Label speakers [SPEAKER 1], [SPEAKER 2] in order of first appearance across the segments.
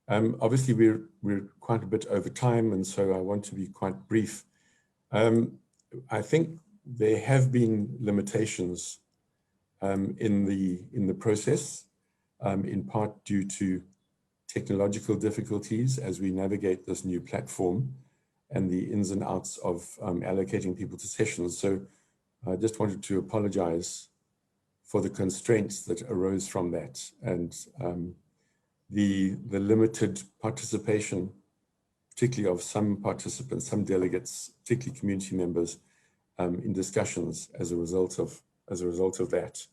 [SPEAKER 1] Obviously, we're quite a bit over time, and so I want to be quite brief. I think there have been limitations in the process, in part due to technological difficulties as we navigate this new platform and the ins and outs of allocating people to sessions. So I just wanted to apologize for the constraints that arose from that, and the limited participation, particularly of some participants, some delegates, particularly community members, in discussions as a result of that.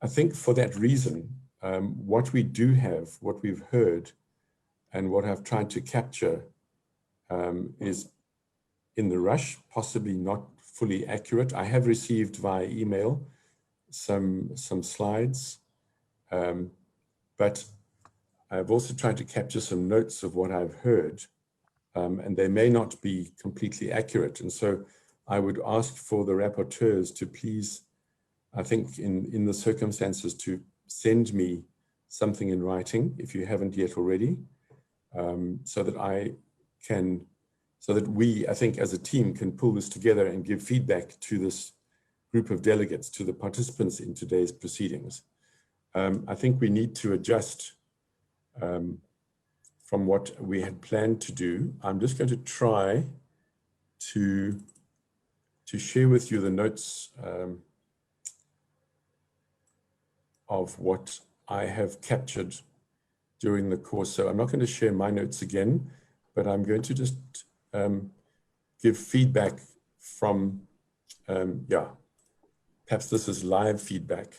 [SPEAKER 1] I think for that reason, what we do have, what we've heard, and what I've tried to capture is in the rush, possibly not fully accurate. I have received via email some slides, but I've also tried to capture some notes of what I've heard, and they may not be completely accurate. And so I would ask for the rapporteurs to please, I think in the circumstances, to send me something in writing, if you haven't yet already, so that we, I think as a team, can pull this together and give feedback to this group of delegates, to the participants in today's proceedings. I think we need to adjust from what we had planned to do. I'm just going to try to share with you the notes of what I have captured during the course. So I'm not going to share my notes again, but I'm going to just give feedback from, perhaps this is live feedback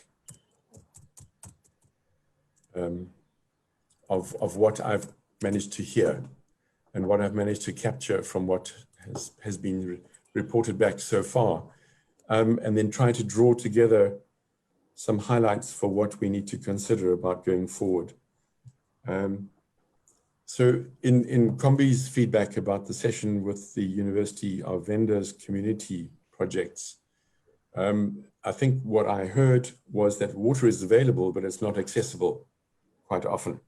[SPEAKER 1] of what I've managed to hear and what I've managed to capture from what has been reported back so far, and then try to draw together some highlights for what we need to consider about going forward. So in Kombi's feedback about the session with the University of Venda's community projects, I think what I heard was that water is available, but it's not accessible quite often.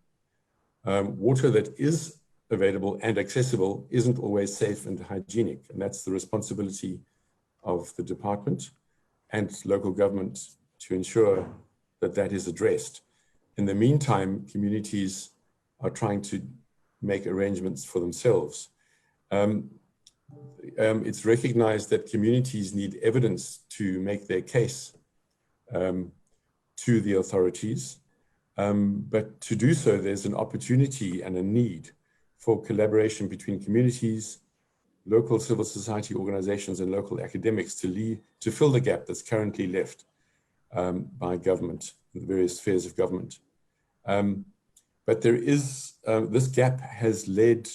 [SPEAKER 1] Water that is available and accessible isn't always safe and hygienic, and that's the responsibility of the department and local government to ensure that that is addressed. In the meantime, communities are trying to make arrangements for themselves. It's recognized that communities need evidence to make their case to the authorities, but to do so, there's an opportunity and a need for collaboration between communities, local civil society organizations, and local academics to fill the gap that's currently left by government, the various spheres of government. But there is, this gap has led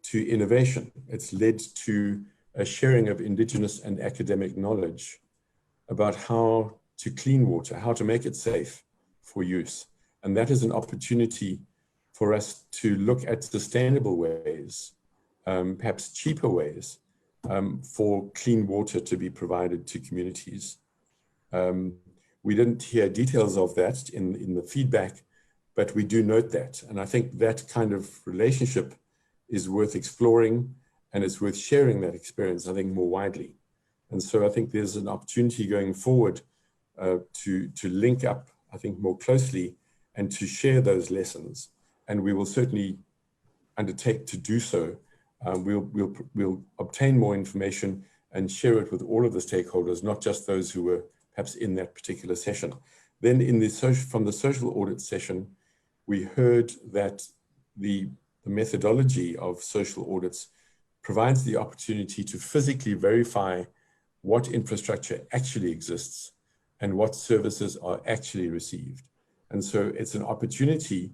[SPEAKER 1] to innovation. It's led to a sharing of indigenous and academic knowledge about how to clean water, how to make it safe for use. And that is an opportunity for us to look at sustainable ways, perhaps cheaper ways, for clean water to be provided to communities. We didn't hear details of that in the feedback, but we do note that. And I think that kind of relationship is worth exploring, and it's worth sharing that experience, I think, more widely. And so I think there's an opportunity going forward to link up, I think, more closely and to share those lessons. And we will certainly undertake to do so. We'll obtain more information and share it with all of the stakeholders, not just those who were perhaps in that particular session. Then from the social audit session, we heard that the methodology of social audits provides the opportunity to physically verify what infrastructure actually exists and what services are actually received. And so it's an opportunity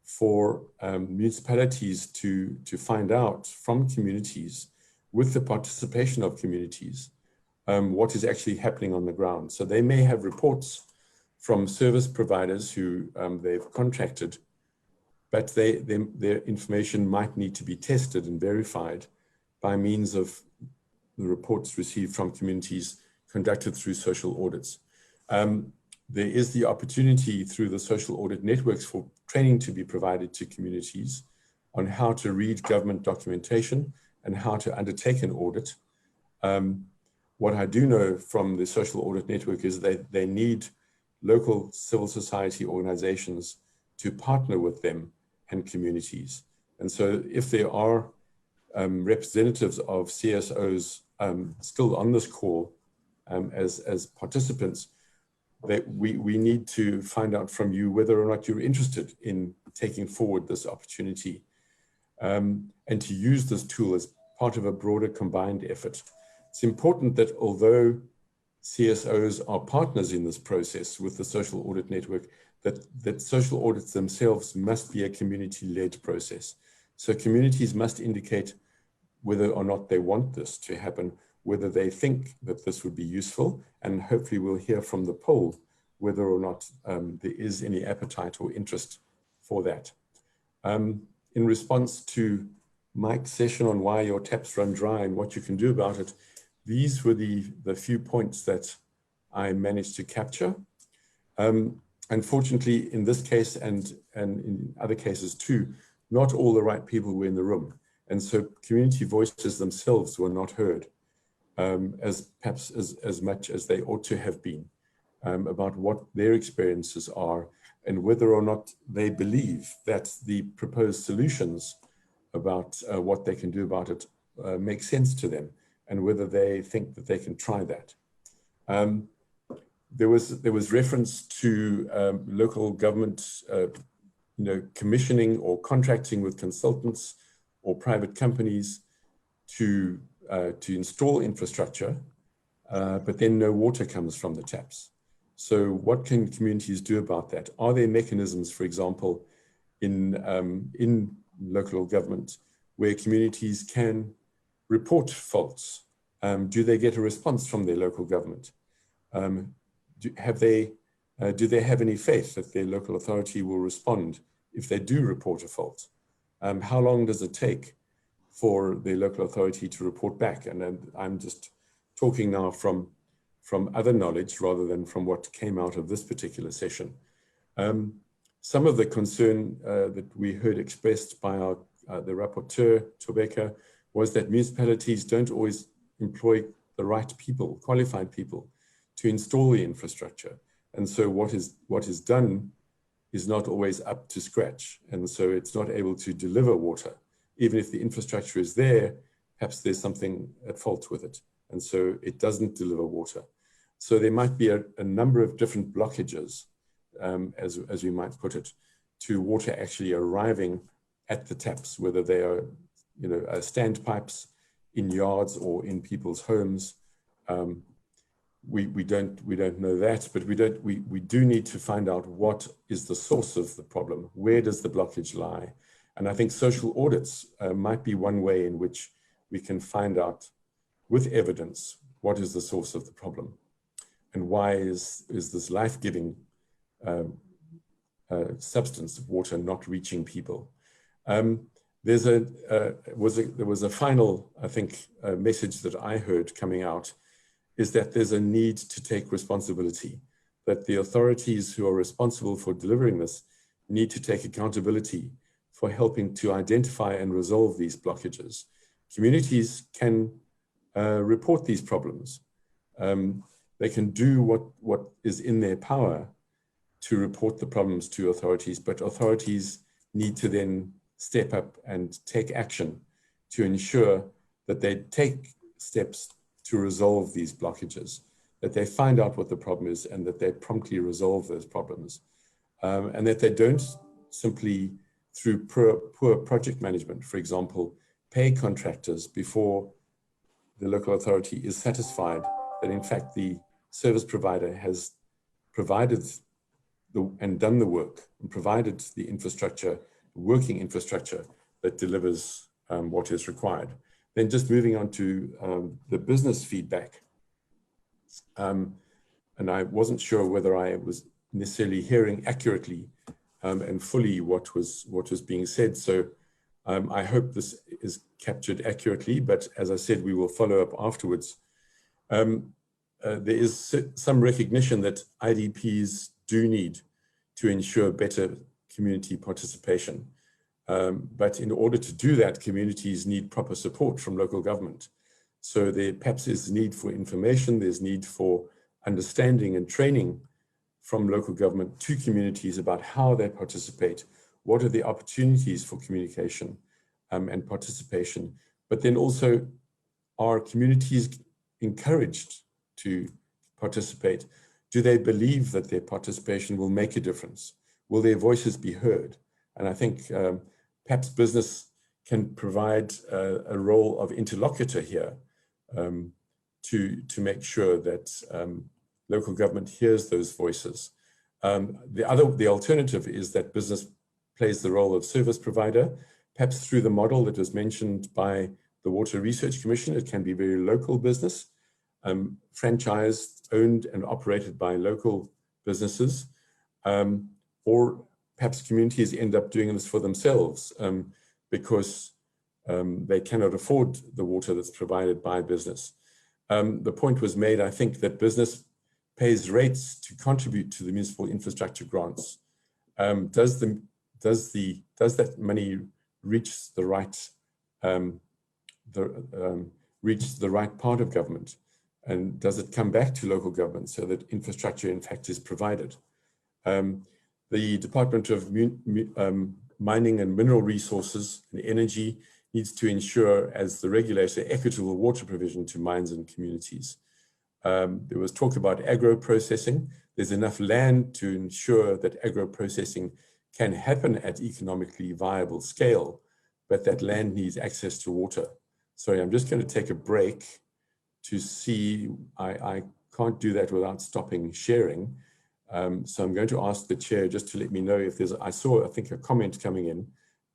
[SPEAKER 1] for municipalities to find out from communities, with the participation of communities, what is actually happening on the ground. So they may have reports from service providers who they've contracted, but their information might need to be tested and verified by means of the reports received from communities conducted through social audits. There is the opportunity through the social audit networks for training to be provided to communities on how to read government documentation and how to undertake an audit. What I do know from the social audit network is that they need local civil society organizations to partner with them and communities. And so if there are representatives of CSOs still on this call as participants, that we need to find out from you whether or not you're interested in taking forward this opportunity and to use this tool as part of a broader combined effort. It's important that although CSOs are partners in this process with the social audit network, that social audits themselves must be a community-led process. So communities must indicate whether or not they want this to happen, whether they think that this would be useful, and hopefully we'll hear from the poll whether or not there is any appetite or interest for that. In response to Mike's session on why your taps run dry and what you can do about it, these were the few points that I managed to capture. Unfortunately, in this case and in other cases too, not all the right people were in the room. And so community voices themselves were not heard perhaps as much as they ought to have been about what their experiences are and whether or not they believe that the proposed solutions about what they can do about it make sense to them, and whether they think that they can try that. There was reference to local government, commissioning or contracting with consultants or private companies to install infrastructure, but then no water comes from the taps. So what can communities do about that? Are there mechanisms, for example, in local government where communities can report faults? Do they get a response from their local government? Do they have any faith that their local authority will respond if they do report a fault? How long does it take for the local authority to report back? And I'm just talking now from other knowledge rather than from what came out of this particular session. Some of the concern that we heard expressed by the rapporteur, Thobeka, was that municipalities don't always employ the right people, qualified people, to install the infrastructure. And so what is done is not always up to scratch. And so it's not able to deliver water. Even if the infrastructure is there, perhaps there's something at fault with it. And so it doesn't deliver water. So there might be a number of different blockages, as we might put it, to water actually arriving at the taps, whether they are, standpipes in yards or in people's homes. We don't know that, but we do need to find out what is the source of the problem. Where does the blockage lie? And I think social audits might be one way in which we can find out with evidence what is the source of the problem and why is this life-giving substance of water not reaching people. There was a final, I think, message that I heard coming out is that there's a need to take responsibility, that the authorities who are responsible for delivering this need to take accountability for helping to identify and resolve these blockages. Communities can report these problems. They can do what is in their power to report the problems to authorities, but authorities need to then step up and take action to ensure that they take steps to resolve these blockages, that they find out what the problem is and that they promptly resolve those problems. And that they don't simply, through poor project management, for example, pay contractors before the local authority is satisfied that in fact the service provider has provided and done the work and provided the infrastructure, working infrastructure that delivers what is required. Then just moving on to the business feedback. And I wasn't sure whether I was necessarily hearing accurately and fully what was being said. So I hope this is captured accurately, but as I said, we will follow up afterwards. there is some recognition that IDPs do need to ensure better community participation. But in order to do that, communities need proper support from local government. So there perhaps is need for information, there's need for understanding and training from local government to communities about how they participate, what are the opportunities for communication and participation, but then also are communities encouraged to participate? Do they believe that their participation will make a difference? Will their voices be heard? And I think perhaps business can provide a role of interlocutor here to make sure that local government hears those voices. The alternative is that business plays the role of service provider, perhaps through the model that was mentioned by the Water Research Commission. It can be very local business, franchised, owned and operated by local businesses, or perhaps communities end up doing this for themselves because they cannot afford the water that's provided by business. The point was made, I think, that business pays rates to contribute to the municipal infrastructure grants. Does that money reach the right part of government? And does it come back to local government so that infrastructure, in fact, is provided? The Department of Mining and Mineral Resources and Energy needs to ensure, as the regulator, equitable water provision to mines and communities. There was talk about agro-processing. There's enough land to ensure that agro-processing can happen at economically viable scale, but that land needs access to water. Sorry, I'm just going to take a break to see, I can't do that without stopping sharing. So I'm going to ask the chair just to let me know if there's, I think a comment coming in,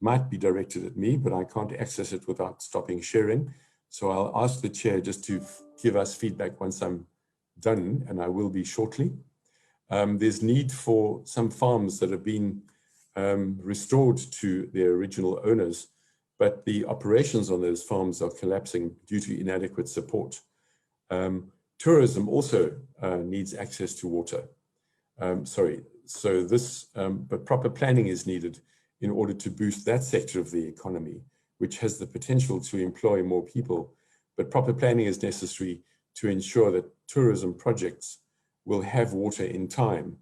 [SPEAKER 1] might be directed at me, but I can't access it without stopping sharing. So I'll ask the chair just to give us feedback once I'm done, and I will be shortly. There's need for some farms that have been restored to their original owners, but the operations on those farms are collapsing due to inadequate support. Tourism also needs access to water. But proper planning is needed in order to boost that sector of the economy, which has the potential to employ more people. But proper planning is necessary to ensure that tourism projects will have water in time,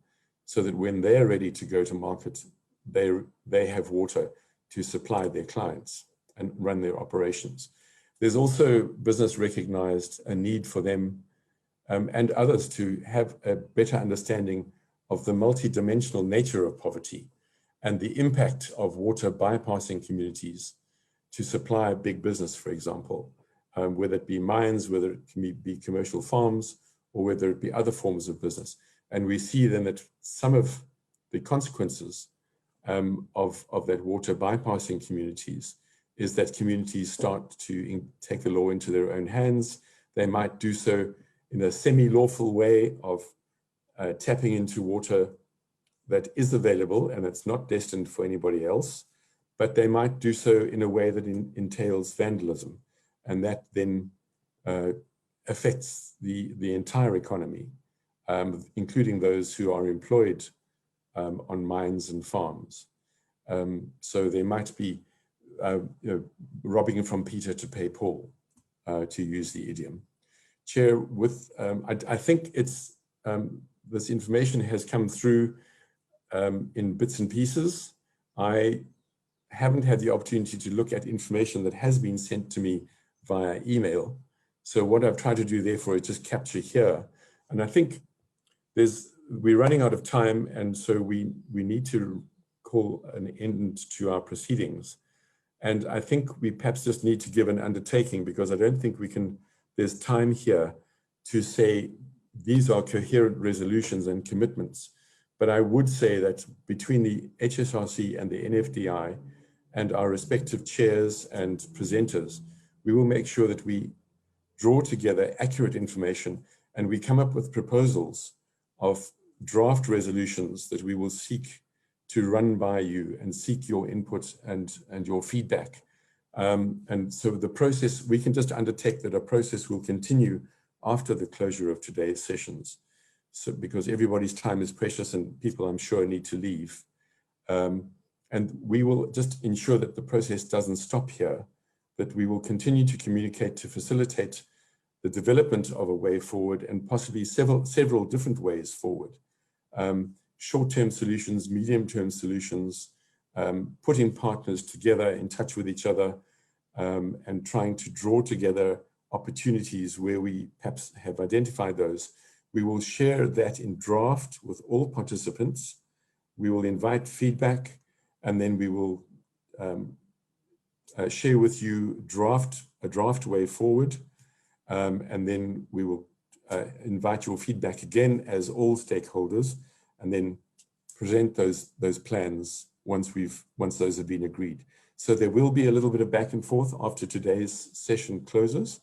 [SPEAKER 1] so that when they're ready to go to market, they have water to supply their clients and run their operations. There's also business recognized a need for them and others to have a better understanding of the multidimensional nature of poverty and the impact of water bypassing communities to supply big business, for example, whether it be mines, whether it can be commercial farms, or whether it be other forms of business. And we see then that some of the consequences of that water bypassing communities is that communities start to take the law into their own hands. They might do so in a semi-lawful way of tapping into water that is available and it's not destined for anybody else, but they might do so in a way that entails vandalism, and that then affects the entire economy, including those who are employed on mines and farms. So they might be robbing from Peter to pay Paul, to use the idiom. Chair, I think it's this information has come through in bits and pieces. I haven't had the opportunity to look at information that has been sent to me via email. So what I've tried to do therefore is just capture here. And I think we're running out of time, and so we need to call an end to our proceedings. And I think we perhaps just need to give an undertaking, because I don't think there's time here to say these are coherent resolutions and commitments. But I would say that between the HSRC and the NFDI and our respective chairs and presenters, we will make sure that we draw together accurate information and we come up with proposals of draft resolutions that we will seek to run by you and seek your input and your feedback. And so the process, we can just undertake that a process will continue after the closure of today's sessions. So, because everybody's time is precious and people, I'm sure, need to leave. And we will just ensure that the process doesn't stop here, that we will continue to communicate to facilitate the development of a way forward and possibly several different ways forward. Short-term solutions, medium-term solutions, putting partners together in touch with each other, and trying to draw together opportunities where we perhaps have identified those. We will share that in draft with all participants. We will invite feedback, and then we will share with you a draft way forward. And then we will invite your feedback again as all stakeholders, and then present those plans once those have been agreed. So there will be a little bit of back and forth after today's session closes.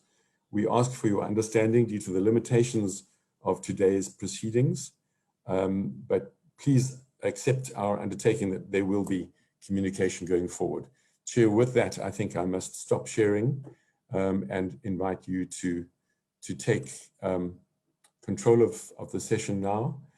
[SPEAKER 1] We ask for your understanding due to the limitations of today's proceedings, but please accept our undertaking that there will be communication going forward. Chair, with that, I think I must stop sharing and invite you to take control of the session now.